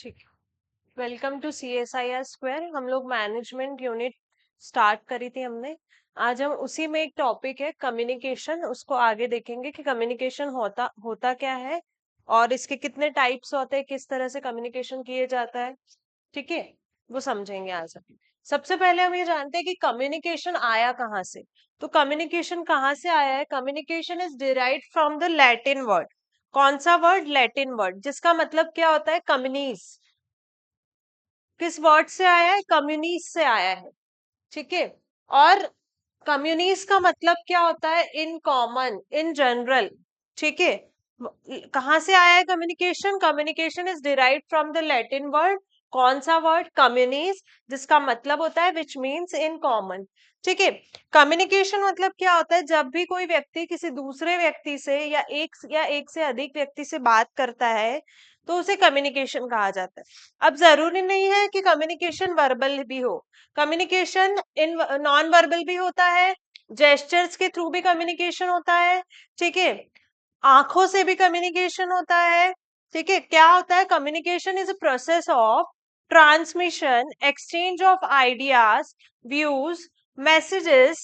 ठीक है। Welcome to CSIR square. हम लोग मैनेजमेंट यूनिट स्टार्ट करी थी हमने। आज हम उसी में एक टॉपिक है कम्युनिकेशन, उसको आगे देखेंगे कि कम्युनिकेशन होता होता क्या है और इसके कितने टाइप्स होते हैं, किस तरह से कम्युनिकेशन किए जाता है। ठीक है, वो समझेंगे आज हम। सबसे पहले हम ये जानते हैं कि कम्युनिकेशन आया कहाँ से। तो कम्युनिकेशन कहाँ से आया है? Communication is derived from the Latin word. कौन सा वर्ड? लैटिन वर्ड, जिसका मतलब क्या होता है? कम्युनिस। किस वर्ड से आया है? कम्युनिस से आया है। ठीक है। और कम्युनिस का मतलब क्या होता है? In common, in general. ठीक है। कहाँ से आया है communication? Communication is derived from the Latin word. कौन सा वर्ड? कम्युनिस, जिसका मतलब होता है विच मीन्स इन कॉमन। ठीक है। कम्युनिकेशन मतलब क्या होता है? जब भी कोई व्यक्ति किसी दूसरे व्यक्ति से या एक से अधिक व्यक्ति से बात करता है तो उसे कम्युनिकेशन कहा जाता है। अब जरूरी नहीं है कि कम्युनिकेशन वर्बल भी हो। कम्युनिकेशन इन नॉन वर्बल भी होता है, जेस्चर्स के थ्रू भी कम्युनिकेशन होता है। ठीक है। आंखों से भी कम्युनिकेशन होता है। ठीक है। क्या होता है? Communication is a process of transmission, exchange of ideas, views, messages,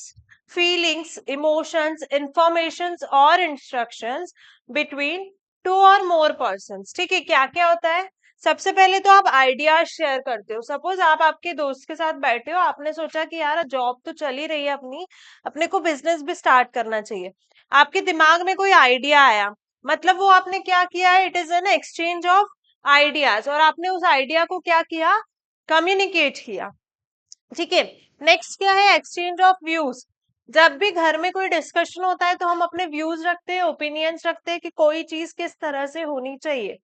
feelings, emotions, informations और इंस्ट्रक्शंस बिटवीन टू और मोर पर्सन्स। ठीक है। क्या क्या होता है? सबसे पहले तो आप आइडियाज शेयर करते हो। सपोज आप आपके दोस्त के साथ बैठे हो, आपने सोचा कि यार जॉब तो चल ही रही है अपनी, अपने को बिजनेस भी स्टार्ट करना चाहिए। आपके दिमाग में कोई आइडिया आया, मतलब वो आपने क्या किया है? It is an exchange of ideas, और आपने उस आइडिया को क्या किया? कम्युनिकेट किया। ठीक है। नेक्स्ट क्या है? Exchange of views. जब भी घर में कोई डिस्कशन होता है तो हम अपने व्यूज रखते हैं, ओपिनियंस रखते हैं कि कोई चीज किस तरह से होनी चाहिए।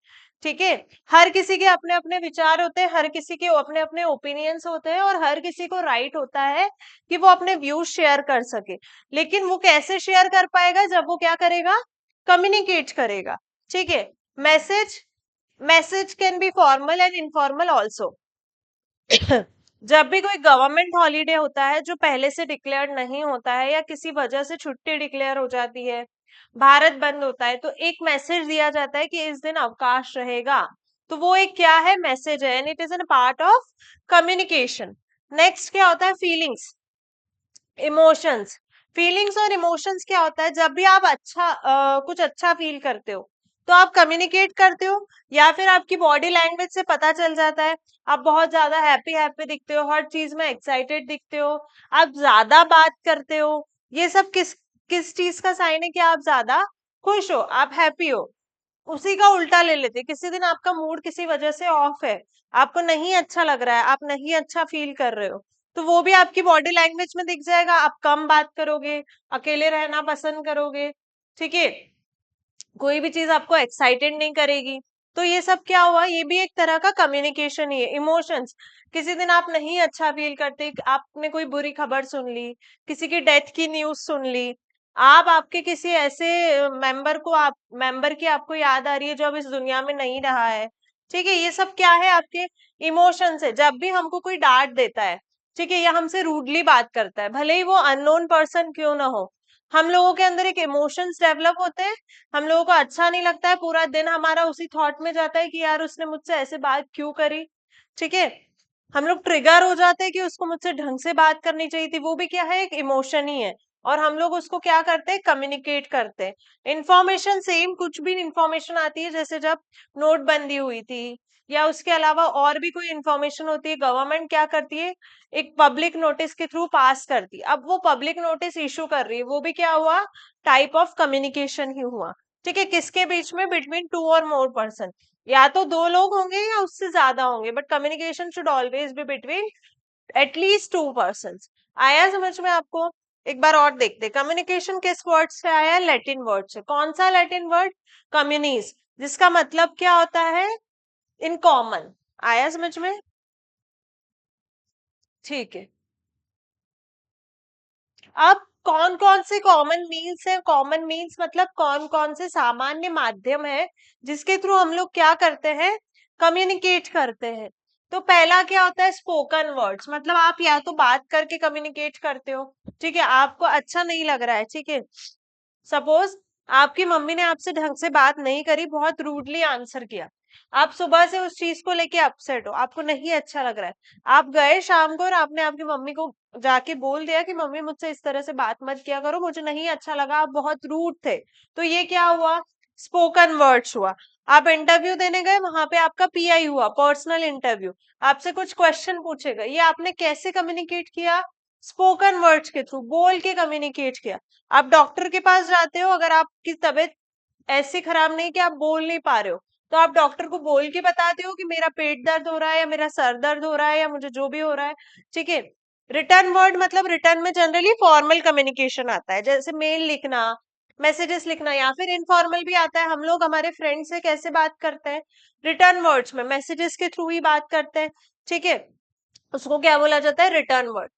ठीक है। हर किसी के अपने अपने विचार होते हैं, हर किसी के अपने अपने ओपिनियंस होते हैं, और हर किसी को राइट होता है कि वो अपने व्यूज शेयर कर सके। लेकिन वो कैसे शेयर कर पाएगा? जब वो क्या करेगा? कम्युनिकेट करेगा। ठीक है। Message, message can be formal and informal also. जब भी कोई गवर्नमेंट हॉलीडे होता है जो पहले से डिक्लेयर नहीं होता है, या किसी वजह से छुट्टी डिक्लेयर हो जाती है, भारत बंद होता है, तो एक मैसेज दिया जाता है कि इस दिन अवकाश रहेगा। तो वो एक क्या है? मैसेज है, and it is an part of communication. Next क्या होता है? Feelings, emotions. फीलिंग्स और इमोशंस क्या होता है? जब भी आप कुछ अच्छा फील करते हो तो आप कम्युनिकेट करते हो, या फिर आपकी बॉडी लैंग्वेज से पता चल जाता है। आप बहुत ज्यादा हैप्पी हैप्पी दिखते हो, हर चीज में एक्साइटेड दिखते हो, आप ज्यादा बात करते हो। ये सब किस किस चीज का साइन है? कि आप ज्यादा खुश हो, आप हैप्पी हो। उसी का उल्टा ले लेते, किसी दिन आपका मूड किसी वजह से ऑफ है, आपको नहीं अच्छा लग रहा है, आप नहीं अच्छा फील कर रहे हो, तो वो भी आपकी बॉडी लैंग्वेज में दिख जाएगा। आप कम बात करोगे, अकेले रहना पसंद करोगे। ठीक है। कोई भी चीज आपको एक्साइटेड नहीं करेगी। तो ये सब क्या हुआ? ये भी एक तरह का कम्युनिकेशन ही है। इमोशंस, किसी दिन आप नहीं अच्छा फील करते, आपने कोई बुरी खबर सुन ली, किसी की डेथ की न्यूज सुन ली, आप आपके किसी ऐसे मेंबर की आपको याद आ रही है जो अब इस दुनिया में नहीं रहा है। ठीक है। ये सब क्या है? आपके इमोशंस है। जब भी हमको कोई डांट देता है, ठीक है, या हमसे रूडली बात करता है, भले ही वो अननोन पर्सन क्यों ना हो, हम लोगों के अंदर एक इमोशंस डेवलप होते हैं। हम लोगों को अच्छा नहीं लगता है, पूरा दिन हमारा उसी थॉट में जाता है कि यार उसने मुझसे ऐसे बात क्यों करी। ठीक है। हम लोग ट्रिगर हो जाते हैं कि उसको मुझसे ढंग से बात करनी चाहिए थी। वो भी क्या है? एक इमोशन ही है, और हम लोग उसको क्या करते हैं? कम्युनिकेट करते हैं। इंफॉर्मेशन, सेम कुछ भी इंफॉर्मेशन आती है, जैसे जब नोटबंदी हुई थी, या उसके अलावा और भी कोई इंफॉर्मेशन होती है, गवर्नमेंट क्या करती है? एक पब्लिक नोटिस के थ्रू पास करती है। अब वो पब्लिक नोटिस इशू कर रही है, वो भी क्या हुआ? टाइप ऑफ कम्युनिकेशन ही हुआ। ठीक है। किसके बीच में? बिटवीन टू और मोर पर्सन। या तो दो लोग होंगे या उससे ज्यादा होंगे, but communication should always be between at least to person. आया समझ में आपको? एक बार और देखते, कम्युनिकेशन किस वर्ड से आया? लैटिन वर्ड से। कौन सा लैटिन वर्ड? कम्युनिस, जिसका मतलब क्या होता है? In common. आया समझ में? ठीक है। अब कौन कौन से कॉमन मीन्स है? कॉमन मीन्स मतलब कौन कौन से सामान्य माध्यम है जिसके थ्रू हम लोग क्या करते हैं? कम्युनिकेट करते हैं। तो पहला क्या होता है? स्पोकन वर्ड्स, मतलब आप या तो बात करके कम्युनिकेट करते हो। ठीक है। आपको अच्छा नहीं लग रहा है, ठीक है, सपोज आपकी मम्मी ने आपसे ढंग से बात नहीं करी, बहुत रूडली आंसर किया, आप सुबह से उस चीज को लेके अपसेट हो, आपको नहीं अच्छा लग रहा है, आप गए शाम को और आपने आपकी मम्मी को जाके बोल दिया कि मम्मी मुझसे इस तरह से बात मत किया करो, मुझे नहीं अच्छा लगा, आप बहुत रूड थे। तो ये क्या हुआ? स्पोकन वर्ड्स हुआ। आप इंटरव्यू देने गए, वहां पे आपका पीआई हुआ, पर्सनल इंटरव्यू, आपसे कुछ क्वेश्चन पूछेगा, ये आपने कैसे कम्युनिकेट किया? स्पोकन वर्ड्स के थ्रू, बोल के कम्युनिकेट किया। आप डॉक्टर के पास जाते हो, अगर आपकी तबीयत ऐसी खराब नहीं कि आप बोल नहीं पा रहे हो, तो आप डॉक्टर को बोल के बताते हो कि मेरा पेट दर्द हो रहा है या मेरा सर दर्द हो रहा है या मुझे जो भी हो रहा है। ठीक है। रिटर्न वर्ड मतलब रिटर्न में जनरली फॉर्मल कम्युनिकेशन आता है, जैसे मेल लिखना, मैसेजेस लिखना, या फिर इनफॉर्मल भी आता है, हम लोग हमारे फ्रेंड से कैसे बात करते हैं, रिटर्न वर्ड्स में मैसेजेस के थ्रू ही बात करते हैं। ठीक है, उसको क्या बोला जाता है? Return word.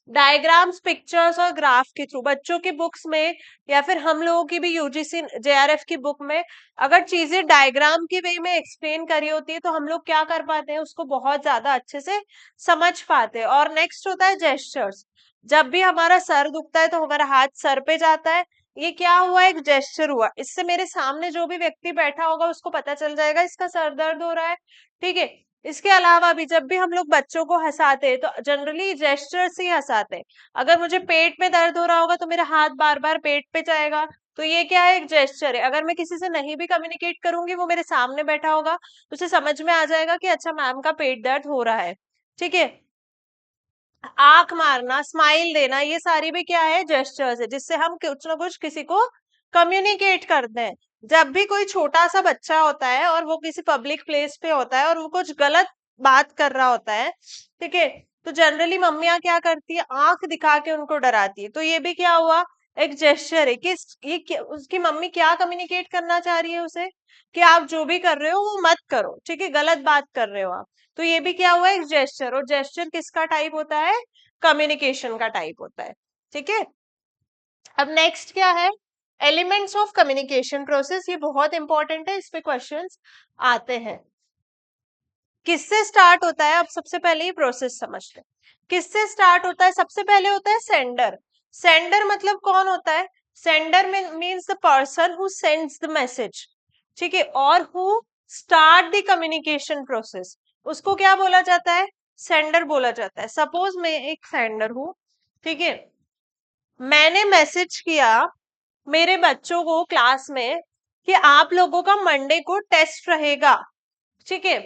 डायग्राम्स, पिक्चर्स और ग्राफ के थ्रू, बच्चों की बुक्स में या फिर हम लोगों की भी यूजीसी जेआरएफ की बुक में अगर चीजें डायग्राम के वे में एक्सप्लेन करी होती है तो हम लोग क्या कर पाते हैं, उसको बहुत ज्यादा अच्छे से समझ पाते हैं। और नेक्स्ट होता है जेस्चर्स। जब भी हमारा सर दुखता है तो हमारा हाथ सर पे जाता है, ये क्या हुआ? एक जेस्चर हुआ, इससे मेरे सामने जो भी व्यक्ति बैठा होगा उसको पता चल जाएगा इसका सर दर्द हो रहा है। ठीक है। इसके अलावा भी जब भी हम लोग बच्चों को हंसाते हैं तो जनरली जेस्चर से ही हंसाते हैं। अगर मुझे पेट में दर्द हो रहा होगा तो मेरा हाथ बार बार पेट पे जाएगा, तो ये क्या है? एक जेस्चर है। अगर मैं किसी से नहीं भी कम्युनिकेट करूंगी, वो मेरे सामने बैठा होगा, उसे समझ में आ जाएगा कि अच्छा मैम का पेट दर्द हो रहा है। ठीक है। आंख मारना, स्माइल देना, ये सारी भी क्या है? जेस्चर्स है, जिससे हम कुछ ना कुछ किसी को कम्युनिकेट करते हैं। जब भी कोई छोटा सा बच्चा होता है और वो किसी पब्लिक प्लेस पे होता है और वो कुछ गलत बात कर रहा होता है, ठीक है, तो जनरली मम्मियां क्या करती है? आंख दिखा के उनको डराती है। तो ये भी क्या हुआ? एक जेस्चर है कि उसकी मम्मी क्या कम्युनिकेट करना चाह रही है उसे, कि आप जो भी कर रहे हो वो मत करो, ठीक है, गलत बात कर रहे हो आप। तो ये भी क्या हुआ? एक जेस्चर। और जेस्चर किसका टाइप होता है? कम्युनिकेशन का टाइप होता है। ठीक है। अब नेक्स्ट क्या है? एलिमेंट्स ऑफ कम्युनिकेशन प्रोसेस, ये बहुत इंपॉर्टेंट है, इस पे क्वेश्चंस आते हैं। किससे स्टार्ट होता है? अब सबसे पहले ही प्रोसेस समझते हैं। किससे स्टार्ट होता है? सबसे पहले होता है सेंडर। सेंडर मतलब कौन होता है? Sender means the person who sends the message. ठीक है। और who start the communication process, उसको क्या बोला जाता है? सेंडर बोला जाता है। सपोज मैं एक सेंडर हूं, ठीक है, मैंने मैसेज किया मेरे बच्चों को क्लास में कि आप लोगों का मंडे को टेस्ट रहेगा। ठीक है।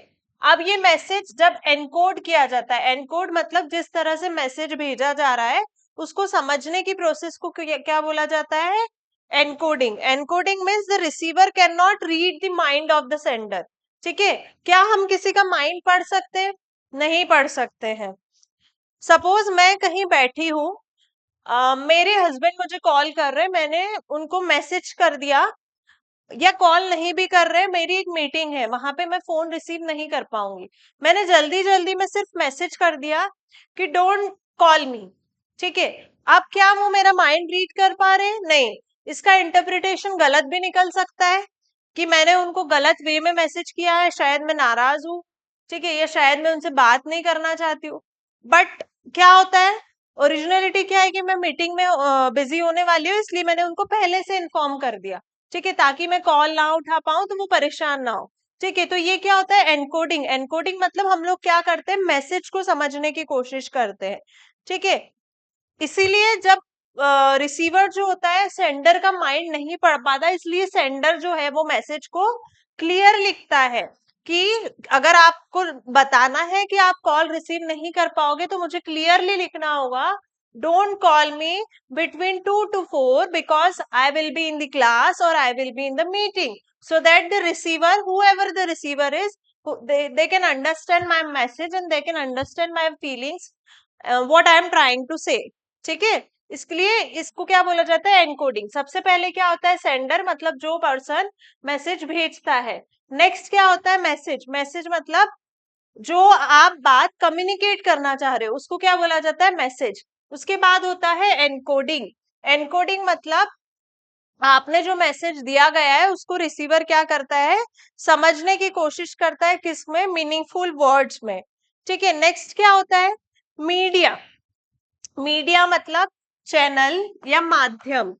अब ये मैसेज जब एनकोड किया जाता है, एनकोड मतलब जिस तरह से मैसेज भेजा जा रहा है उसको समझने की प्रोसेस को क्या बोला जाता है? Encoding. Encoding means the receiver can not read the mind of the sender. ठीक है। क्या हम किसी का माइंड पढ़ सकते हैं? नहीं पढ़ सकते हैं। सपोज मैं कहीं बैठी हूँ, मेरे हस्बैंड मुझे कॉल कर रहे हैं, मैंने उनको मैसेज कर दिया, या कॉल नहीं भी कर रहे, मेरी एक मीटिंग है वहां पे मैं फोन रिसीव नहीं कर पाऊंगी, मैंने जल्दी जल्दी में सिर्फ मैसेज कर दिया कि डोंट कॉल मी। ठीक है। अब क्या वो मेरा माइंड रीड कर पा रहे हैं? नहीं। इसका इंटरप्रिटेशन गलत भी निकल सकता है कि मैंने उनको गलत वे में मैसेज किया है, शायद मैं नाराज हूँ, ठीक है, या शायद मैं उनसे बात नहीं करना चाहती हूँ। बट क्या होता है? ओरिजिनलिटी क्या है कि मैं मीटिंग में बिजी होने वाली हूँ, इसलिए मैंने उनको पहले से इन्फॉर्म कर दिया, ठीक है, ताकि मैं कॉल ना उठा पाऊं तो वो परेशान ना हो। ठीक है। तो ये क्या होता है? एनकोडिंग। एनकोडिंग मतलब हम लोग क्या करते हैं? मैसेज को समझने की कोशिश करते हैं। ठीक है। इसीलिए जब रिसीवर जो होता है, सेंडर का माइंड नहीं पढ़ पाता, इसलिए सेंडर जो है वो मैसेज को क्लियर लिखता है कि अगर आपको बताना है कि आप कॉल रिसीव नहीं कर पाओगे तो मुझे क्लियरली लिखना होगा, don't call me between 2 to 4 because I will be in the class or I will be in the meeting, so that the receiver, whoever the receiver is, they can understand my message and they can understand my feelings, what I am trying to say. ठीक है। इसलिए इसको क्या बोला जाता है? Encoding. सबसे पहले क्या होता है? सेंडर मतलब जो पर्सन मैसेज भेजता है। नेक्स्ट क्या होता है? मैसेज। मैसेज मतलब जो आप बात कम्युनिकेट करना चाह रहे हो उसको क्या बोला जाता है? मैसेज। उसके बाद होता है एनकोडिंग। एनकोडिंग मतलब आपने जो मैसेज दिया गया है उसको रिसीवर क्या करता है? समझने की कोशिश करता है, किसमें? मीनिंगफुल वर्ड्स में। ठीक है। नेक्स्ट क्या होता है? मीडिया। मीडिया मतलब चैनल या माध्यम।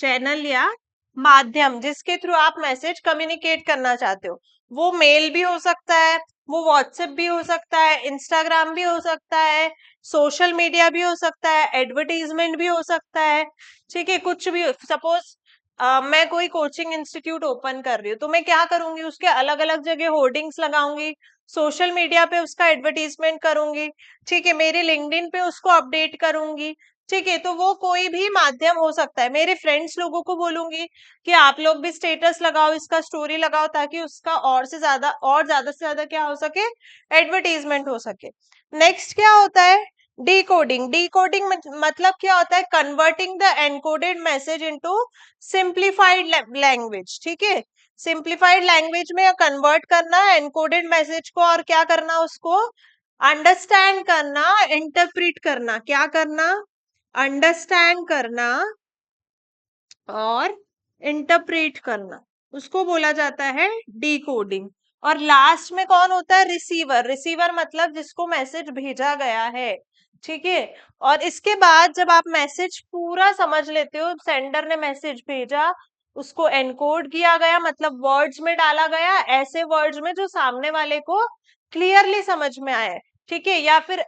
चैनल या माध्यम जिसके थ्रू आप मैसेज कम्युनिकेट करना चाहते हो। वो मेल भी हो सकता है, वो व्हाट्सएप भी हो सकता है, इंस्टाग्राम भी हो सकता है, सोशल मीडिया भी हो सकता है, एडवर्टीजमेंट भी हो सकता है। ठीक है, कुछ भी। सपोज मैं कोई कोचिंग इंस्टीट्यूट ओपन कर रही हूँ, तो मैं क्या करूंगी, उसके अलग अलग जगह होर्डिंग्स लगाऊंगी, सोशल मीडिया पे उसका एडवर्टीजमेंट करूंगी। ठीक है, मेरे लिंक्डइन पे उसको अपडेट करूंगी। ठीक है, तो वो कोई भी माध्यम हो सकता है। मेरे फ्रेंड्स लोगों को बोलूंगी कि आप लोग भी स्टेटस लगाओ, इसका स्टोरी लगाओ, ताकि उसका और ज्यादा से ज्यादा क्या हो सके, एडवर्टीजमेंट हो सके। नेक्स्ट क्या होता है, डिकोडिंग। डिकोडिंग मतलब क्या होता है, converting the encoded message into simplified language. ठीक है, सिंप्लीफाइड लैंग्वेज में कन्वर्ट करना एनकोडेड मैसेज को, और क्या करना, उसको अंडरस्टैंड करना, इंटरप्रिट करना। क्या करना, अंडरस्टैंड करना और इंटरप्रेट करना, उसको बोला जाता है डिकोडिंग। और लास्ट में कौन होता है, रिसीवर। रिसीवर मतलब जिसको मैसेज भेजा गया है। ठीक है, और इसके बाद जब आप मैसेज पूरा समझ लेते हो, सेंडर ने मैसेज भेजा, उसको एनकोड किया गया, मतलब वर्ड्स में डाला गया, ऐसे वर्ड्स में जो सामने वाले को क्लियरली समझ में आए। ठीक है, या फिर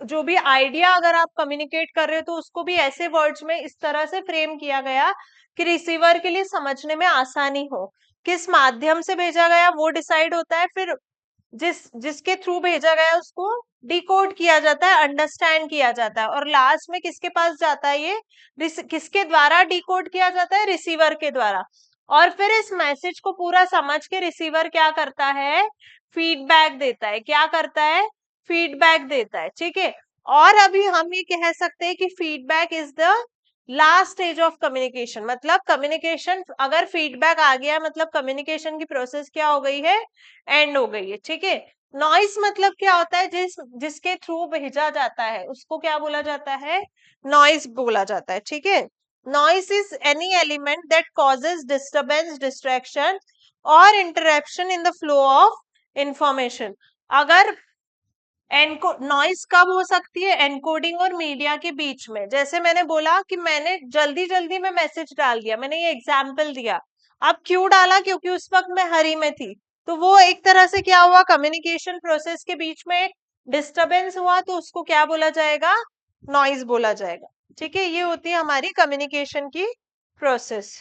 जो भी आइडिया अगर आप कम्युनिकेट कर रहे हो, तो उसको भी ऐसे वर्ड्स में इस तरह से फ्रेम किया गया कि रिसीवर के लिए समझने में आसानी हो। किस माध्यम से भेजा गया वो डिसाइड होता है, फिर जिसके थ्रू भेजा गया उसको डिकोड किया जाता है, अंडरस्टैंड किया जाता है, और लास्ट में किसके पास जाता है ये, किसके द्वारा डिकोड किया जाता है, रिसीवर के द्वारा। और फिर इस मैसेज को पूरा समझ के रिसीवर क्या करता है, फीडबैक देता है। क्या करता है, फीडबैक देता है। ठीक है, और अभी हम ये कह सकते हैं कि feedback is the last stage of communication. मतलब कम्युनिकेशन, अगर फीडबैक आ गया मतलब कम्युनिकेशन की प्रोसेस क्या हो गई है, एंड हो गई है। ठीक है, नॉइस मतलब क्या होता है, जिसके थ्रू भेजा जाता है उसको क्या बोला जाता है, नॉइस बोला जाता है। ठीक है, noise is any element that causes disturbance, distraction और interruption in the flow of information. अगर एनको नॉइस कब हो सकती है, एनकोडिंग और मीडिया के बीच में। जैसे मैंने बोला कि मैंने जल्दी जल्दी में मैसेज डाल दिया, मैंने ये एग्जाम्पल दिया। अब क्यों डाला, क्योंकि उस वक्त मैं हरी में थी, तो वो एक तरह से क्या हुआ, कम्युनिकेशन प्रोसेस के बीच में एक डिस्टरबेंस हुआ, तो उसको क्या बोला जाएगा, नॉइस बोला जाएगा। ठीक है, ये होती है हमारी कम्युनिकेशन की प्रोसेस।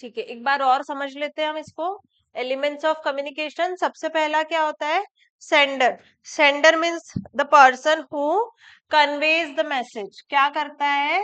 ठीक है, एक बार और समझ लेते हैं हम इसको। एलिमेंट्स ऑफ कम्युनिकेशन, सबसे पहला क्या होता है, sender. Sender means the person who conveys the message. क्या करता है,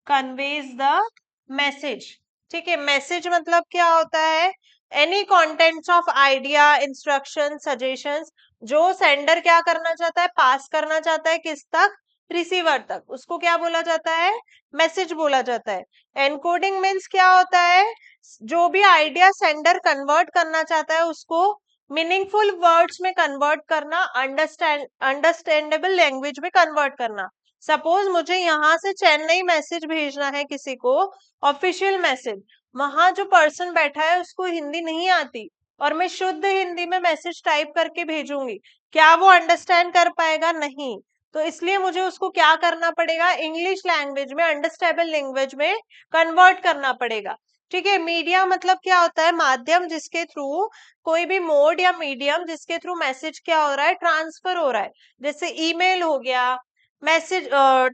कन्वेज द मैसेज। ठीक है, मैसेज मतलब क्या होता है, any contents of idea, instruction, suggestions, जो सेंडर क्या करना चाहता है, पास करना चाहता है किस तक, रिसीवर तक, उसको क्या बोला जाता है, मैसेज बोला जाता है। एनकोडिंग मीन्स क्या होता है, जो भी आइडिया सेंडर कन्वर्ट करना चाहता है उसको मीनिंगफुल वर्ड्स में कन्वर्ट करना, अंडरस्टैंडेबल लैंग्वेज में कन्वर्ट करना। सपोज मुझे यहाँ से चेन्नई मैसेज भेजना है किसी को, ऑफिशियल मैसेज, वहां जो पर्सन बैठा है उसको हिंदी नहीं आती, और मैं शुद्ध हिंदी में मैसेज टाइप करके भेजूंगी, क्या वो अंडरस्टैंड कर पाएगा, नहीं। तो इसलिए मुझे उसको क्या करना पड़ेगा, इंग्लिश लैंग्वेज में, अंडरस्टैंडेबल लैंग्वेज में कन्वर्ट करना पड़ेगा। ठीक है, मीडिया मतलब क्या होता है, माध्यम जिसके थ्रू, कोई भी मोड या मीडियम जिसके थ्रू मैसेज क्या हो रहा है, ट्रांसफर हो रहा है। जैसे ईमेल हो गया, मैसेज,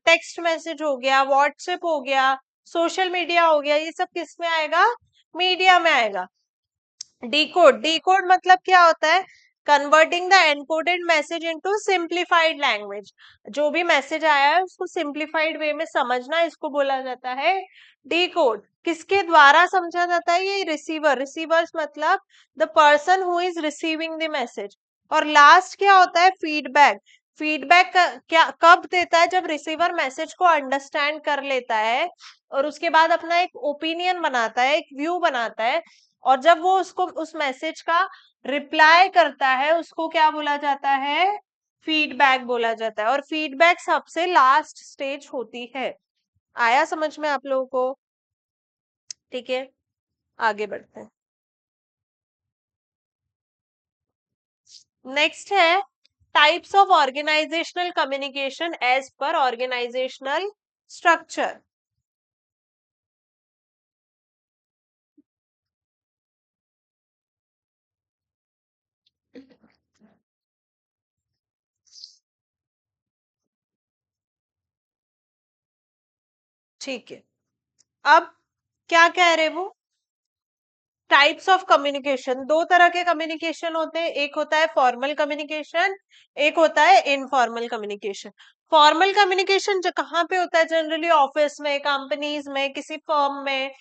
टेक्स्ट मैसेज हो गया, व्हाट्सएप हो गया, सोशल मीडिया हो गया, ये सब किस में आएगा, मीडिया में आएगा। डिकोड, डिकोड मतलब क्या होता है, converting the encoded message into simplified language. जो भी मैसेज आया है उसको सिंप्लीफाइड वे में समझना, इसको बोला जाता है डिकोड। किसके द्वारा समझा जाता है, ये रिसीवर। रिसीवर्स मतलब the person who is receiving the message. और लास्ट क्या होता है, फीडबैक। फीडबैक क्या कब देता है, जब रिसीवर मैसेज को अंडरस्टैंड कर लेता है और उसके बाद अपना एक ओपिनियन बनाता है, एक व्यू बनाता है, और जब वो उसको उस मैसेज का रिप्लाई करता है, उसको क्या बोला जाता है, फीडबैक बोला जाता है। और फीडबैक सबसे लास्ट स्टेज होती है। आया समझ में आप लोगों को? ठीक है, आगे बढ़ते हैं। नेक्स्ट है types of organizational communication as per organizational structure. ठीक है, अब क्या कह रहे वो, टाइप्स ऑफ कम्युनिकेशन, दो तरह के कम्युनिकेशन होते हैं, एक होता है फॉर्मल कम्युनिकेशन, एक होता है इनफॉर्मल कम्युनिकेशन। फॉर्मल कम्युनिकेशन जो कहाँ पे होता है, जनरली ऑफिस में, कंपनीज में, किसी फर्म में,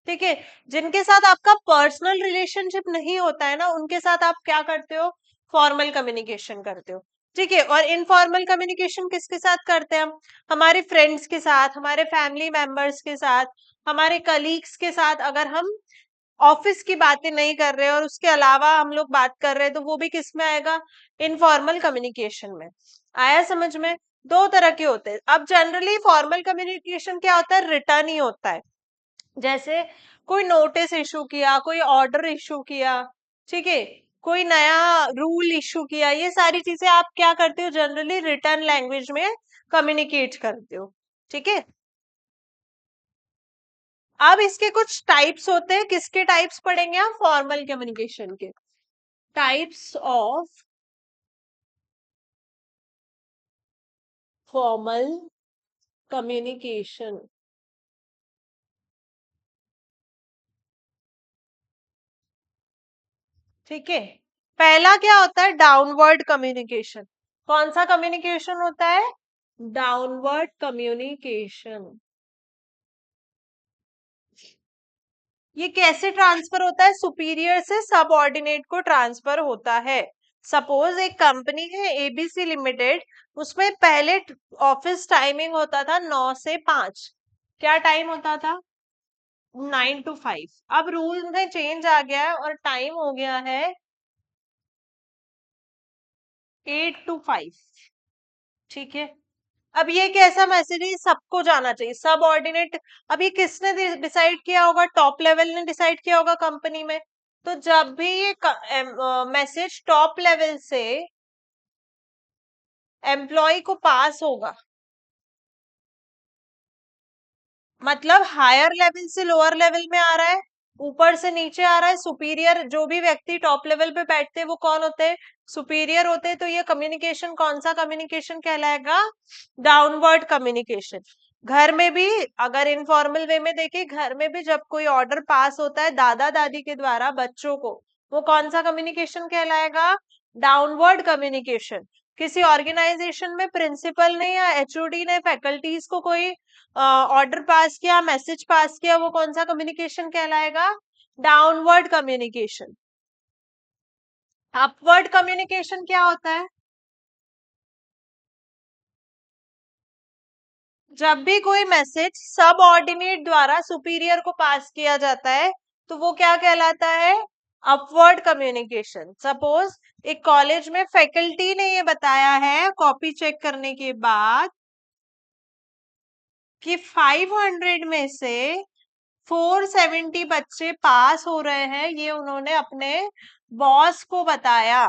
ठीक है, जिनके साथ आपका पर्सनल रिलेशनशिप नहीं होता है ना, उनके साथ आप क्या करते हो, फॉर्मल कम्युनिकेशन करते हो। ठीक है, और इनफॉर्मल कम्युनिकेशन किसके साथ करते हैं हम, हमारे फ्रेंड्स के साथ, हमारे फैमिली मेंबर्स के साथ, हमारे कलीग्स के साथ, अगर हम ऑफिस की बातें नहीं कर रहे और उसके अलावा हम लोग बात कर रहे हैं, तो वो भी किस में आएगा, इनफॉर्मल कम्युनिकेशन में। आया समझ में, दो तरह के होते हैं। अब जनरली फॉर्मल कम्युनिकेशन क्या होता है, रिटर्न ही होता है, जैसे कोई नोटिस इशू किया, कोई ऑर्डर इशू किया, ठीक है, कोई नया रूल इशू किया, ये सारी चीजें आप क्या करते हो, जनरली रिटर्न लैंग्वेज में कम्युनिकेट करते हो। ठीक है, अब इसके कुछ टाइप्स होते हैं, किसके टाइप्स पढ़ेंगे हम, फॉर्मल कम्युनिकेशन के। Types of formal communication. ठीक है, पहला क्या होता है, डाउनवर्ड कम्युनिकेशन। कौन सा कम्युनिकेशन होता है, डाउनवर्ड कम्युनिकेशन। ये कैसे ट्रांसफर होता है, सुपीरियर से सबऑर्डिनेट को ट्रांसफर होता है। सपोज एक कंपनी है एबीसी लिमिटेड, उसमें पहले ऑफिस टाइमिंग होता था 9 से 5। क्या टाइम होता था, 9 to 5। अब रूल में चेंज आ गया है और टाइम हो गया है 8 to 5। ठीक है, अब ये कैसा मैसेज है, सबको जाना चाहिए, सब ऑर्डिनेट। अब ये किसने डिसाइड किया होगा, टॉप लेवल ने डिसाइड किया होगा कंपनी में। तो जब भी ये मैसेज टॉप लेवल से एम्प्लॉय को पास होगा, मतलब हायर लेवल से लोअर लेवल में आ रहा है, ऊपर से नीचे आ रहा है, सुपीरियर, जो भी व्यक्ति टॉप लेवल पे बैठते हैं वो कौन होते हैं, सुपीरियर होते हैं। तो ये कम्युनिकेशन कौन सा कम्युनिकेशन कहलाएगा, डाउनवर्ड कम्युनिकेशन। घर में भी, अगर इनफॉर्मल वे में देखें, घर में भी जब कोई ऑर्डर पास होता है दादा दादी के द्वारा बच्चों को, वो कौन सा कम्युनिकेशन कहलाएगा, डाउनवर्ड कम्युनिकेशन। किसी ऑर्गेनाइजेशन में प्रिंसिपल ने या एचओडी ने फैकल्टीज को कोई ऑर्डर पास किया, मैसेज पास किया, वो कौन सा कम्युनिकेशन कहलाएगा, डाउनवर्ड कम्युनिकेशन। अपवर्ड कम्युनिकेशन क्या होता है, जब भी कोई मैसेज सब ऑर्डिनेट द्वारा सुपीरियर को पास किया जाता है, तो वो क्या कहलाता है, अपवर्ड कम्युनिकेशन। सपोज एक कॉलेज में फैकल्टी ने ये बताया है कॉपी चेक करने के बाद कि 500 में से 470 बच्चे पास हो रहे हैं, ये उन्होंने अपने बॉस को बताया।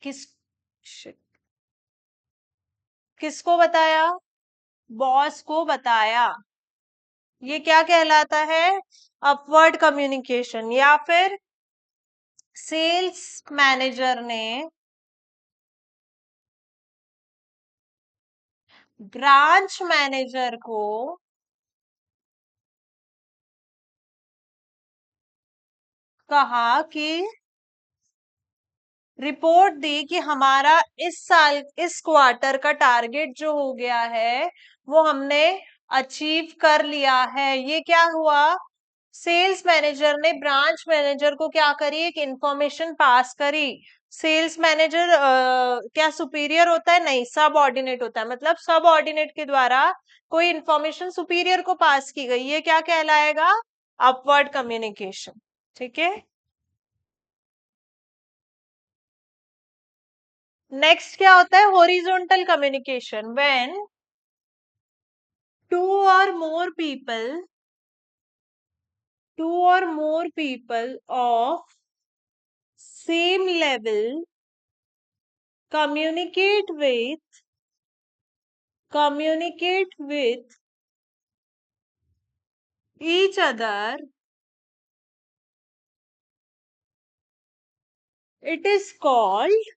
किस shit, किसको बताया, बॉस को बताया। ये क्या कहलाता है, अपवर्ड कम्युनिकेशन। या फिर सेल्स मैनेजर ने ब्रांच मैनेजर को कहा कि, रिपोर्ट दी कि हमारा इस साल, इस क्वार्टर का टारगेट जो हो गया है वो हमने अचीव कर लिया है। ये क्या हुआ, सेल्स मैनेजर ने ब्रांच मैनेजर को क्या करी, एक इंफॉर्मेशन पास करी। सेल्स मैनेजर क्या सुपीरियर होता है, नहीं, सब ऑर्डिनेट होता है। मतलब सब ऑर्डिनेट के द्वारा कोई इंफॉर्मेशन सुपीरियर को पास की गई, ये क्या कहलाएगा, अपवर्ड कम्युनिकेशन। ठीक है, नेक्स्ट क्या होता है, हॉरिजॉन्टल कम्युनिकेशन। व्हेन टू और मोर पीपल टू और more people of same level communicate with each other, it is called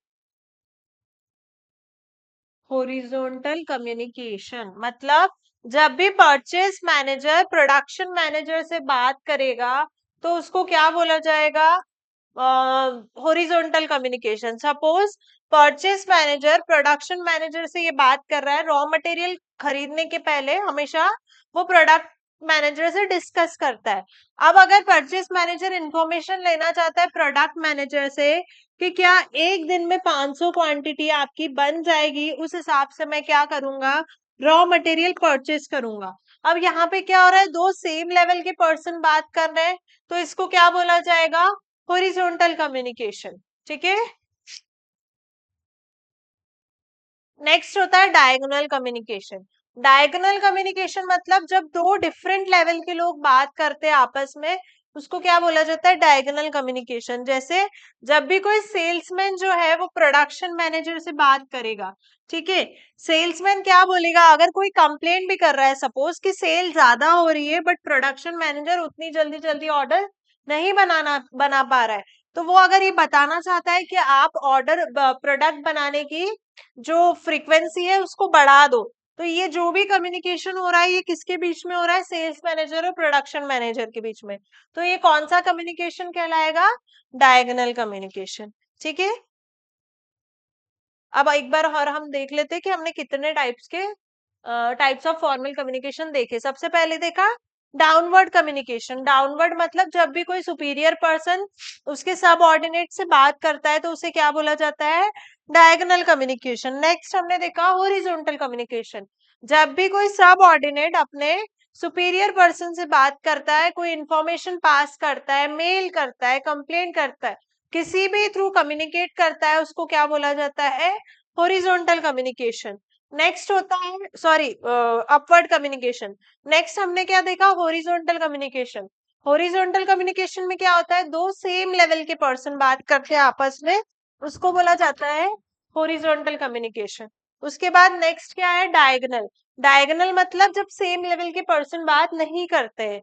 horizontal communication। मतलब जब भी परचेस मैनेजर प्रोडक्शन मैनेजर से बात करेगा तो उसको क्या बोला जाएगा? Horizontal communication. Suppose purchase manager production manager से ये बात कर रहा है, रॉ मटेरियल खरीदने के पहले हमेशा वो प्रोडक्ट मैनेजर से डिस्कस करता है। अब अगर परचेस मैनेजर इंफॉर्मेशन लेना चाहता है प्रोडक्ट मैनेजर से कि क्या एक दिन में 500 क्वांटिटी आपकी बन जाएगी, उस हिसाब से मैं क्या करूंगा? रॉ मटेरियल परचेस करूंगा। अब यहाँ पे क्या हो रहा है? दो सेम लेवल के पर्सन बात कर रहे हैं, तो इसको क्या बोला जाएगा? Horizontal communication. ठीक है। नेक्स्ट होता है डायगोनल कम्युनिकेशन। डायगोनल कम्युनिकेशन मतलब जब दो डिफरेंट लेवल के लोग बात करते हैं आपस में, उसको क्या बोला जाता है? Diagonal communication. जैसे जब भी कोई सेल्समैन जो है वो प्रोडक्शन मैनेजर से बात करेगा, ठीक है, सेल्समैन क्या बोलेगा? अगर कोई कंप्लेंट भी कर रहा है, सपोज कि सेल ज्यादा हो रही है बट प्रोडक्शन मैनेजर उतनी जल्दी जल्दी ऑर्डर नहीं बना पा रहा है, तो वो अगर ये बताना चाहता है कि आप ऑर्डर प्रोडक्ट बनाने की जो फ्रीक्वेंसी है उसको बढ़ा दो, तो ये जो भी कम्युनिकेशन हो रहा है ये किसके बीच में हो रहा है? सेल्स मैनेजर और प्रोडक्शन मैनेजर के बीच में। तो ये कौन सा कम्युनिकेशन कहलाएगा? Diagonal communication. ठीक है। अब एक बार और हम देख लेते हैं कि हमने कितने टाइप्स ऑफ फॉर्मल कम्युनिकेशन देखे। सबसे पहले देखा डाउनवर्ड कम्युनिकेशन। डाउनवर्ड मतलब जब भी कोई सुपीरियर पर्सन उसके सबऑर्डिनेट से बात करता है तो उसे क्या बोला जाता है? Diagonal communication. नेक्स्ट हमने देखा हॉरिजॉन्टल कम्युनिकेशन। जब भी कोई सबऑर्डिनेट अपने सुपीरियर पर्सन से बात करता है, कोई इंफॉर्मेशन पास करता है, मेल करता है, कंप्लेंट करता है, किसी भी थ्रू कम्युनिकेट करता है, उसको क्या बोला जाता है? Horizontal communication. नेक्स्ट होता है सॉरी अपवर्ड कम्युनिकेशन। नेक्स्ट हमने क्या देखा? Horizontal communication. हॉरिजॉन्टल कम्युनिकेशन में क्या होता है? दो सेम लेवल के पर्सन बात करते हैं आपस में, उसको बोला जाता है हॉरिजॉन्टल कम्युनिकेशन। उसके बाद नेक्स्ट क्या है? डायगोनल। डायगोनल मतलब जब सेम लेवल के पर्सन बात नहीं करते हैं,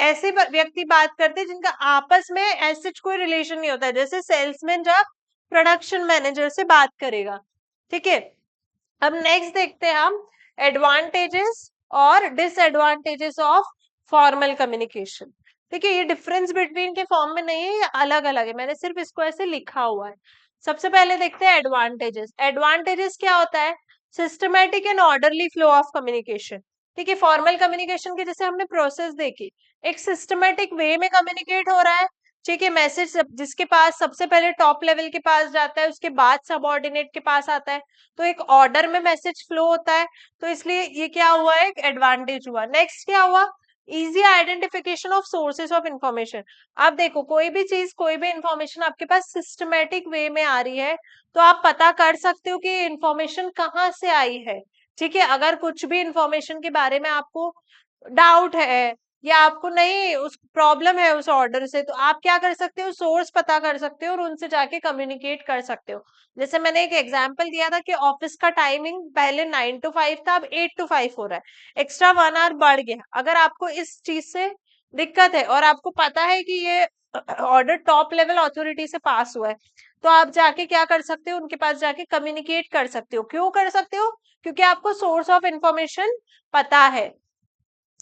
ऐसे व्यक्ति बात करते हैं जिनका आपस में ऐसे कोई रिलेशन नहीं होता है, जैसे सेल्समैन जब प्रोडक्शन मैनेजर से बात करेगा। ठीक है। अब नेक्स्ट देखते हैं हम एडवांटेजेस और डिसएडवांटेजेस ऑफ फॉर्मल कम्युनिकेशन। ठीक है, ये डिफरेंस बिटवीन के फॉर्म में नहीं है, ये अलग अलग है, मैंने सिर्फ इसको ऐसे लिखा हुआ है। सबसे पहले देखते हैं एडवांटेजेस। एडवांटेजेस क्या होता है? Systematic and orderly flow of communication. ठीक है, फॉर्मल कम्युनिकेशन के जैसे हमने प्रोसेस देखी, एक सिस्टमैटिक वे में कम्युनिकेट हो रहा है। ठीक है, मैसेज जिसके पास सबसे पहले टॉप लेवल के पास जाता है, उसके बाद सबऑर्डिनेट के पास आता है, तो एक ऑर्डर में मैसेज फ्लो होता है। तो इसलिए ये क्या हुआ? एक एडवांटेज हुआ। नेक्स्ट क्या हुआ? Easy identification of sources of information. आप देखो कोई भी चीज, कोई भी इंफॉर्मेशन आपके पास सिस्टमेटिक वे में आ रही है तो आप पता कर सकते हो कि ये इंफॉर्मेशन कहाँ से आई है। ठीक है, अगर कुछ भी इंफॉर्मेशन के बारे में आपको डाउट है या आपको नहीं उस प्रॉब्लम है उस ऑर्डर से, तो आप क्या कर सकते हो? सोर्स पता कर सकते हो और उनसे जाके कम्युनिकेट कर सकते हो। जैसे मैंने एक एग्जांपल दिया था कि ऑफिस का टाइमिंग पहले 9 to 5 था, अब 8 to 5 हो रहा है, एक्स्ट्रा 1 आवर बढ़ गया। अगर आपको इस चीज से दिक्कत है और आपको पता है कि ये ऑर्डर टॉप लेवल अथॉरिटी से पास हुआ है, तो आप जाके क्या कर सकते हो? उनके पास जाके कम्युनिकेट कर सकते हो। क्यों कर सकते हो? क्योंकि आपको सोर्स ऑफ इंफॉर्मेशन पता है।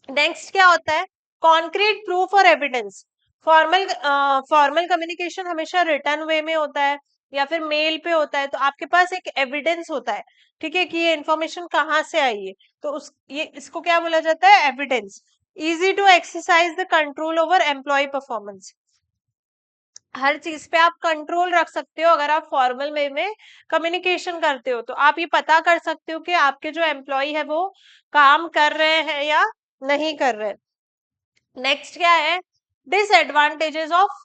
नेक्स्ट क्या होता है? कॉन्क्रीट प्रूफ और एविडेंस। फॉर्मल कम्युनिकेशन हमेशा रिटर्न वे में होता है या फिर मेल पे होता है, तो आपके पास एक एविडेंस होता है, ठीक है, कि ये इन्फॉर्मेशन कहाँ से आई है, तो उस ये इसको क्या बोला जाता है? Evidence. Easy to exercise the control over employ performance. हर चीज पे आप कंट्रोल रख सकते हो अगर आप फॉर्मल वे में कम्युनिकेशन करते हो, तो आप ये पता कर सकते हो कि आपके जो एम्प्लॉय है वो काम कर रहे हैं या नहीं कर रहे। नेक्स्ट क्या है? Disadvantages of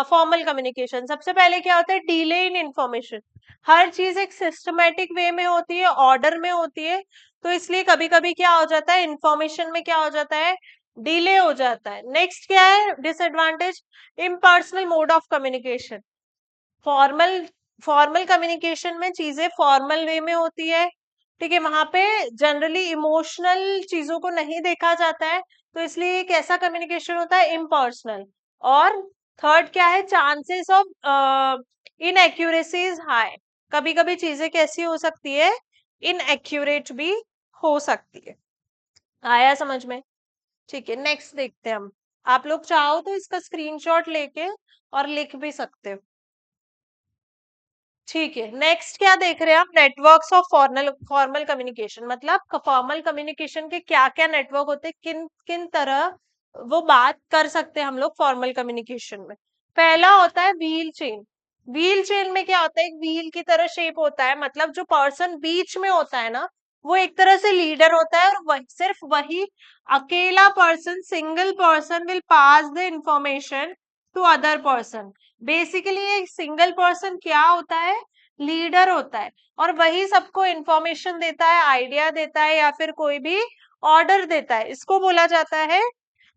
formal communication. सबसे पहले क्या होता है? Delay in information. हर चीज एक सिस्टमेटिक वे में होती है, ऑर्डर में होती है, तो इसलिए कभी कभी क्या हो जाता है? इंफॉर्मेशन में क्या हो जाता है? डिले हो जाता है। नेक्स्ट क्या है disadvantage, impersonal mode of communication. Formal formal communication में चीजें फॉर्मल वे में होती है, ठीक है, वहां पे जनरली इमोशनल चीजों को नहीं देखा जाता है, तो इसलिए कैसा कम्युनिकेशन होता है, इम्पर्सनल। और थर्ड क्या है, चांसेस ऑफ इनएक्यूरेसीज हाई। कभी कभी चीजें कैसी हो सकती है, इनएक्यूरेट भी हो सकती है। आया समझ में? ठीक है, नेक्स्ट देखते हैं हम। आप लोग चाहो तो इसका स्क्रीनशॉट लेके और लिख भी सकते हो। ठीक है, नेक्स्ट क्या देख रहे हैं आप, networks of formal formal communication. मतलब फॉर्मल कम्युनिकेशन के क्या क्या नेटवर्क होते हैं, किन किन तरह वो बात कर सकते हैं हम लोग फॉर्मल कम्युनिकेशन में। पहला होता है व्हील चेन। व्हील चेन में क्या होता है, एक व्हील की तरह शेप होता है, मतलब जो पर्सन बीच में होता है ना, वो एक तरह से लीडर होता है, और सिर्फ वही अकेला person, single person will pass the information to other person. Basically एक सिंगल पर्सन क्या होता है, लीडर होता है, और वही सबको इंफॉर्मेशन देता है, आइडिया देता है, या फिर कोई भी ऑर्डर देता है। इसको बोला जाता है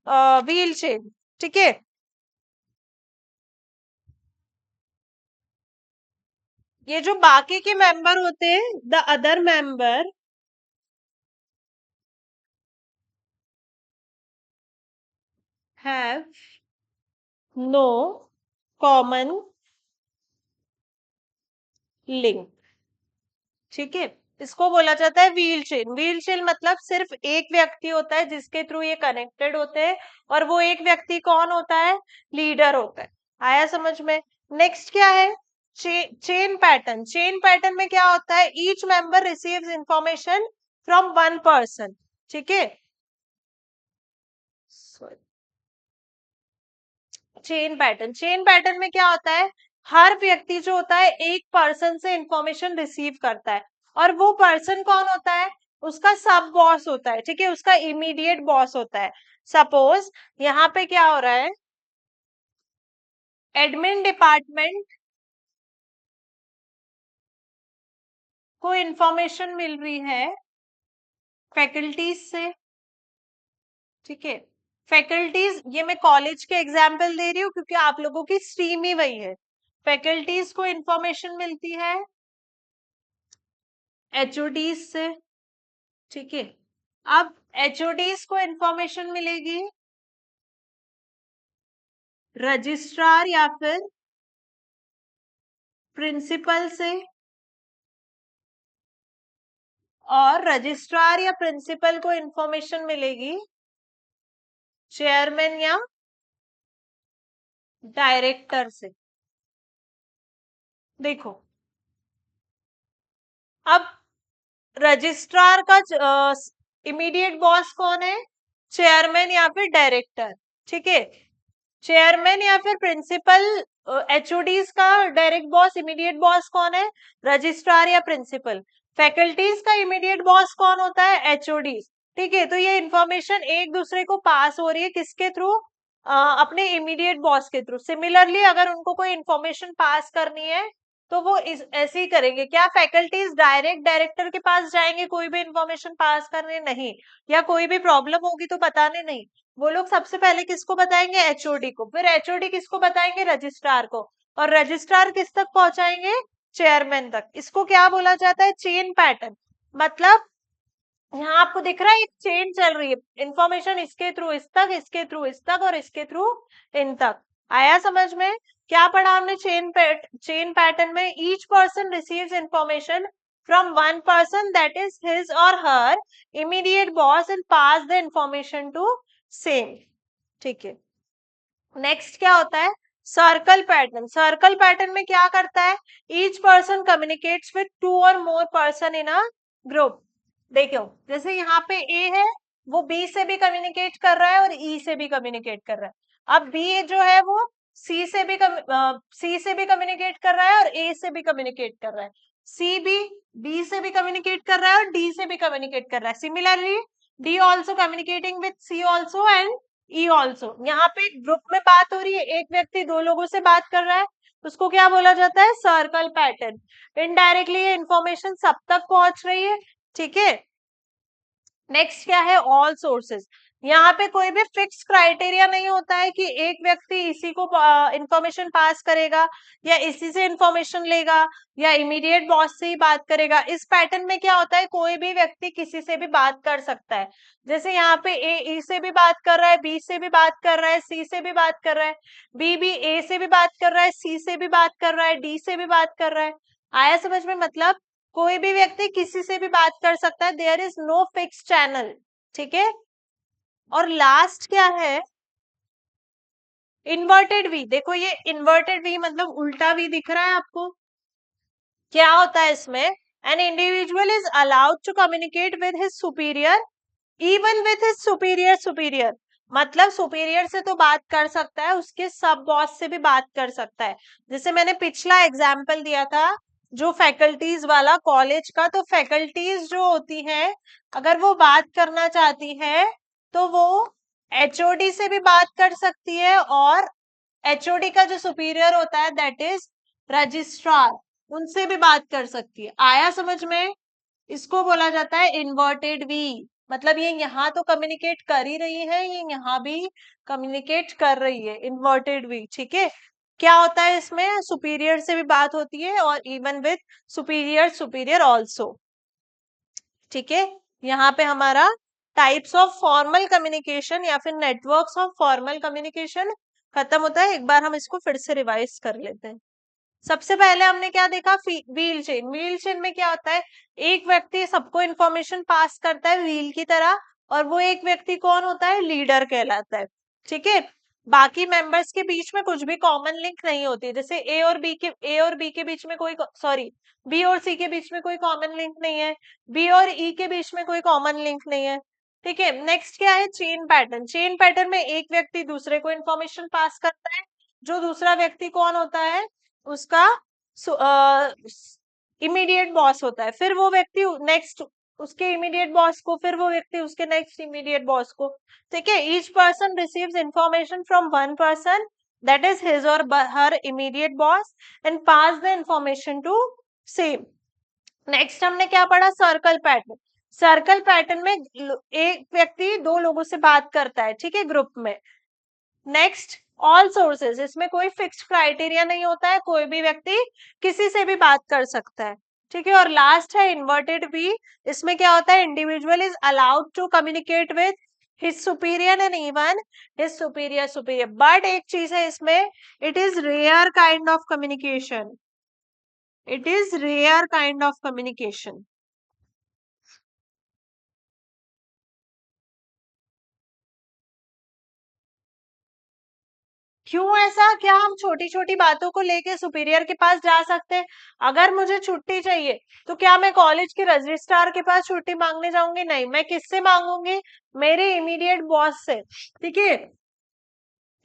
व्हील चेन। ठीक है, ये जो बाकी के मेंबर होते हैं, the other member have no common link. ठीक है, इसको बोला जाता है व्हील चेन। व्हील चेन मतलब सिर्फ एक व्यक्ति होता है जिसके थ्रू ये कनेक्टेड होते हैं, और वो एक व्यक्ति कौन होता है, लीडर होता है। आया समझ में? नेक्स्ट क्या है, चेन पैटर्न। चेन पैटर्न में क्या होता है, each member receives information from one person. ठीक है, चेन पैटर्न में क्या होता है, हर व्यक्ति जो होता है एक पर्सन से इंफॉर्मेशन रिसीव करता है, और वो पर्सन कौन होता है, उसका सब बॉस होता है। ठीक है, उसका इमीडिएट बॉस होता है। सपोज यहाँ पे क्या हो रहा है, एडमिन डिपार्टमेंट को इंफॉर्मेशन मिल रही है फैकल्टीज से। ठीक है, फैकल्टीज, ये मैं कॉलेज के एग्जाम्पल दे रही हूँ क्योंकि आप लोगों की स्ट्रीम ही वही है। फैकल्टीज को इंफॉर्मेशन मिलती है एचओडीज से। ठीक है, अब एचओडीज को इंफॉर्मेशन मिलेगी रजिस्ट्रार या फिर प्रिंसिपल से, और रजिस्ट्रार या प्रिंसिपल को इंफॉर्मेशन मिलेगी चेयरमैन या डायरेक्टर से। देखो, अब रजिस्ट्रार का इमीडिएट बॉस कौन है, चेयरमैन या फिर डायरेक्टर। ठीक है, चेयरमैन या फिर प्रिंसिपल, एचओडीज का डायरेक्ट बॉस, इमीडिएट बॉस कौन है, रजिस्ट्रार या प्रिंसिपल। फैकल्टीज का इमीडिएट बॉस कौन होता है, एचओडीज। ठीक है, तो ये इंफॉर्मेशन एक दूसरे को पास हो रही है किसके थ्रू, अपने इमीडिएट बॉस के थ्रू। सिमिलरली अगर उनको कोई इंफॉर्मेशन पास करनी है तो वो इस ऐसे ही करेंगे। क्या फैकल्टीज डायरेक्ट डायरेक्टर के पास जाएंगे कोई भी इंफॉर्मेशन पास करने, नहीं, या कोई भी प्रॉब्लम होगी तो बताने, नहीं, वो लोग सबसे पहले किसको बताएंगे, एचओडी को, फिर एचओडी किसको बताएंगे, रजिस्ट्रार को, और रजिस्ट्रार किस तक पहुंचाएंगे, चेयरमैन तक। इसको क्या बोला जाता है, चेन पैटर्न। मतलब यहाँ आपको दिख रहा है एक चेन चल रही है, इंफॉर्मेशन इसके थ्रू इस तक, इसके थ्रू इस तक, और इसके थ्रू इन तक। आया समझ में? क्या पढ़ा हमने, चेन पैटर्न में each person receives information from one person that is his or her immediate boss and pass the information to same. ठीक है, नेक्स्ट क्या होता है, सर्कल पैटर्न। सर्कल पैटर्न में क्या करता है, each person communicates with two और more person in a group. देखो, जैसे यहाँ पे ए है, वो बी से भी कम्युनिकेट कर रहा है और ई से भी कम्युनिकेट कर रहा है। अब बी जो है वो सी से भी कम्युनिकेट कर रहा है और ए से भी कम्युनिकेट कर रहा है। सी भी बी से भी कम्युनिकेट कर रहा है और डी से भी कम्युनिकेट कर रहा है। Similarly D also communicating with C also and E also. यहाँ पे ग्रुप में बात हो रही है, एक व्यक्ति दो लोगों से बात कर रहा है, उसको क्या बोला जाता है, सर्कल पैटर्न। इनडायरेक्टली ये इंफॉर्मेशन सब तक पहुंच रही है। ठीक है, नेक्स्ट क्या है, ऑल सोर्सेज। यहाँ पे कोई भी फिक्स क्राइटेरिया नहीं होता है कि एक व्यक्ति इसी को इंफॉर्मेशन पास करेगा या इसी से इंफॉर्मेशन लेगा या इमीडिएट बॉस से ही बात करेगा। इस पैटर्न में क्या होता है, कोई भी व्यक्ति किसी से भी बात कर सकता है। जैसे यहाँ पे ए ई से भी बात कर रहा है, बी से भी बात कर रहा है, सी से भी बात कर रहा है, बी भी ए से भी बात कर रहा है, सी से भी बात कर रहा है, डी से भी बात कर रहा है। आया समझ में? मतलब कोई भी व्यक्ति किसी से भी बात कर सकता है, there is no fix channel. ठीक है। और लास्ट क्या है, इन्वर्टेड वी। देखो ये इन्वर्टेड वी मतलब उल्टा वी दिख रहा है आपको। क्या होता है इसमें, an individual is allowed to communicate with his superior even with his superior superior. मतलब सुपीरियर से तो बात कर सकता है, उसके सब बॉस से भी बात कर सकता है। जैसे मैंने पिछला एग्जाम्पल दिया था जो फैकल्टीज वाला कॉलेज का, तो फैकल्टीज जो होती है अगर वो बात करना चाहती है तो वो एचओडी से भी बात कर सकती है, और एचओडी का जो सुपीरियर होता है दैट इज रजिस्ट्रार, उनसे भी बात कर सकती है। आया समझ में? इसको बोला जाता है इन्वर्टेड वी। मतलब ये यहाँ तो कम्युनिकेट कर ही रही है, ये यहाँ भी कम्युनिकेट कर रही है, इन्वर्टेड वी। ठीक है। क्या होता है इसमें, सुपीरियर से भी बात होती है और even with superior superior also. ठीक है। यहाँ पे हमारा टाइप्स ऑफ फॉर्मल कम्युनिकेशन या फिर नेटवर्क्स ऑफ फॉर्मल कम्युनिकेशन खत्म होता है। एक बार हम इसको फिर से रिवाइज कर लेते हैं। सबसे पहले हमने क्या देखा, व्हील चेन। व्हील चेन में क्या होता है, एक व्यक्ति सबको इंफॉर्मेशन पास करता है व्हील की तरह, और वो एक व्यक्ति कौन होता है, लीडर कहलाता है। ठीक है। बाकी मेंबर्स के बीच में कुछ भी कॉमन लिंक नहीं होती। जैसे ए और बी के बीच में कोई, सॉरी, बी और सी के बीच में कोई कॉमन लिंक नहीं है, बी और ई के बीच में कोई कॉमन लिंक नहीं है। ठीक है। नेक्स्ट क्या है, चेन पैटर्न। चेन पैटर्न में एक व्यक्ति दूसरे को इंफॉर्मेशन पास करता है, जो दूसरा व्यक्ति कौन होता है, उसका इमीडिएट बॉस होता है। फिर वो व्यक्ति नेक्स्ट उसके इमीडिएट बॉस को, फिर वो व्यक्ति उसके नेक्स्ट इमीडिएट बॉस को। ठीक है। Each person receives information from one person that is his or her immediate boss and pass the information to same. Next हमने क्या पढ़ा, सर्कल पैटर्न। सर्कल पैटर्न में एक व्यक्ति दो लोगों से बात करता है, ठीक है, ग्रुप में। Next, all sources. इसमें कोई फिक्स्ड क्राइटेरिया नहीं होता है, कोई भी व्यक्ति किसी से भी बात कर सकता है। ठीक है। और लास्ट है इन्वर्टेड वी। इसमें क्या होता है, individual is allowed to communicate with his superior and even his superior superior. But एक चीज है इसमें, it is rare kind of communication. It is rare kind of communication. क्यों ऐसा, क्या हम छोटी छोटी बातों को लेके सुपीरियर के पास जा सकते हैं? अगर मुझे छुट्टी चाहिए तो क्या मैं कॉलेज के रजिस्ट्रार के पास छुट्टी मांगने जाऊंगी? नहीं, मैं किससे मांगूंगी, मेरे इमीडिएट बॉस से। ठीक है।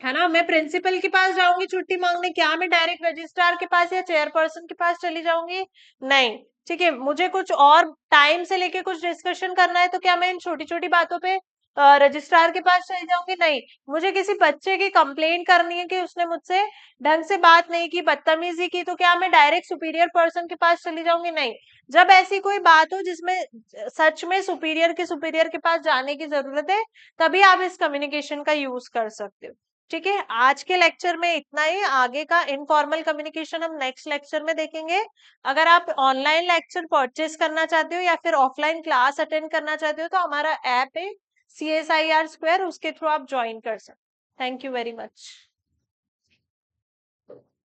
है ना, मैं प्रिंसिपल के पास जाऊंगी छुट्टी मांगने, क्या मैं डायरेक्ट रजिस्ट्रार के पास या चेयरपर्सन के पास चली जाऊंगी? नहीं। ठीक है। मुझे कुछ और टाइम से लेके कुछ डिस्कशन करना है तो क्या मैं इन छोटी छोटी बातों पे रजिस्ट्रार के पास चली जाऊंगी? नहीं। मुझे किसी बच्चे की कंप्लेंट करनी है कि उसने मुझसे ढंग से बात नहीं की, बदतमीजी की, तो क्या मैं डायरेक्ट सुपीरियर पर्सन के पास चली जाऊंगी? नहीं। जब ऐसी कोई बात हो जिसमें सच में सुपीरियर के पास जाने की जरूरत है, तभी आप इस कम्युनिकेशन का यूज कर सकते हो। ठीक है। आज के लेक्चर में इतना ही। आगे का इनफॉर्मल कम्युनिकेशन हम नेक्स्ट लेक्चर में देखेंगे। अगर आप ऑनलाइन लेक्चर परचेज करना चाहते हो या फिर ऑफलाइन क्लास अटेंड करना चाहते हो तो हमारा ऐप है CSIR Square, उसके थ्रू आप ज्वाइन कर सकते। Thank you very much.